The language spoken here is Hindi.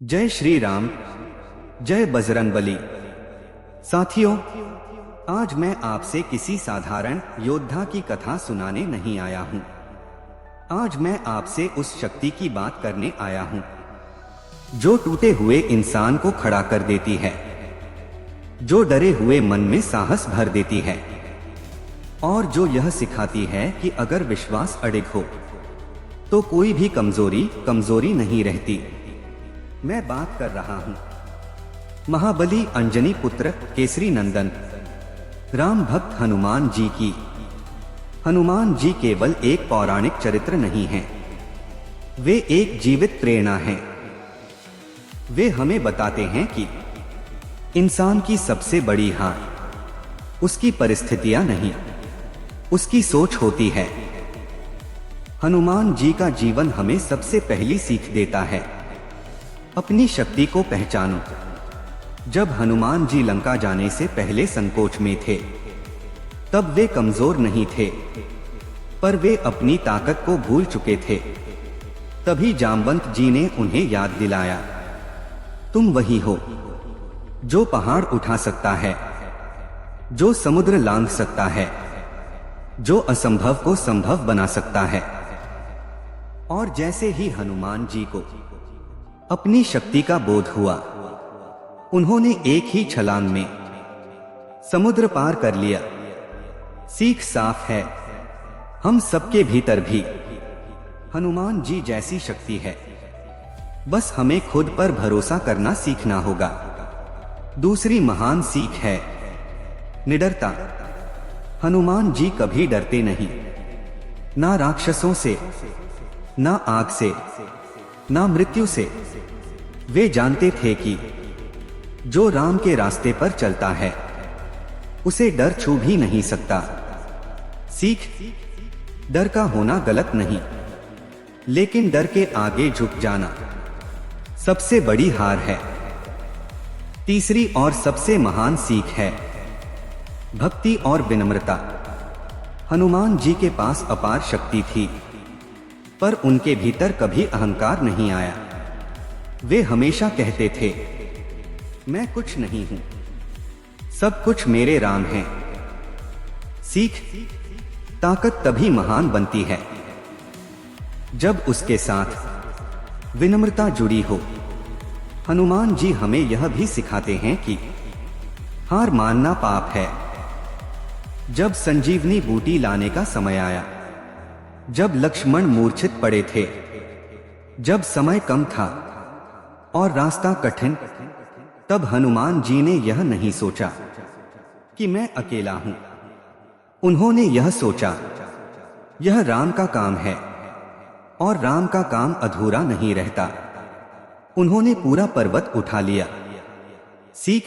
जय श्री राम, जय बजरंगबली। साथियों, आज मैं आपसे किसी साधारण योद्धा की कथा सुनाने नहीं आया हूं। आज मैं आपसे उस शक्ति की बात करने आया हूं जो टूटे हुए इंसान को खड़ा कर देती है, जो डरे हुए मन में साहस भर देती है और जो यह सिखाती है कि अगर विश्वास अडिग हो तो कोई भी कमजोरी नहीं रहती। मैं बात कर रहा हूं महाबली अंजनी पुत्र केसरी नंदन राम भक्त हनुमान जी की। हनुमान जी केवल एक पौराणिक चरित्र नहीं हैं, वे एक जीवित प्रेरणा हैं। वे हमें बताते हैं कि इंसान की सबसे बड़ी हार उसकी परिस्थितियां नहीं, उसकी सोच होती है। हनुमान जी का जीवन हमें सबसे पहली सीख देता है, अपनी शक्ति को पहचानो। जब हनुमान जी लंका जाने से पहले संकोच में थे, तब वे कमजोर नहीं थे, पर वे अपनी ताकत को भूल चुके थे। तभी जामवंत जी ने उन्हें याद दिलाया, तुम वही हो जो पहाड़ उठा सकता है, जो समुद्र लांघ सकता है, जो असंभव को संभव बना सकता है। और जैसे ही हनुमान जी को अपनी शक्ति का बोध हुआ, उन्होंने एक ही छलांग में समुद्र पार कर लिया। सीख साफ है, हम सबके भीतर भी हनुमान जी जैसी शक्ति है, बस हमें खुद पर भरोसा करना सीखना होगा। दूसरी महान सीख है निडरता। हनुमान जी कभी डरते नहीं, ना राक्षसों से, ना आग से, ना मृत्यु से। वे जानते थे कि जो राम के रास्ते पर चलता है उसे डर छू भी नहीं सकता। सीख, डर का होना गलत नहीं, लेकिन डर के आगे झुक जाना सबसे बड़ी हार है। तीसरी और सबसे महान सीख है भक्ति और विनम्रता। हनुमान जी के पास अपार शक्ति थी, पर उनके भीतर कभी अहंकार नहीं आया। वे हमेशा कहते थे, मैं कुछ नहीं हूं, सब कुछ मेरे राम हैं। सीख, ताकत तभी महान बनती है जब उसके साथ विनम्रता जुड़ी हो। हनुमान जी हमें यह भी सिखाते हैं कि हार मानना पाप है। जब संजीवनी बूटी लाने का समय आया, जब लक्ष्मण मूर्छित पड़े थे, जब समय कम था और रास्ता कठिन, तब हनुमान जी ने यह नहीं सोचा कि मैं अकेला हूं। उन्होंने यह सोचा, यह राम का काम है और राम का काम अधूरा नहीं रहता। उन्होंने पूरा पर्वत उठा लिया। सीख,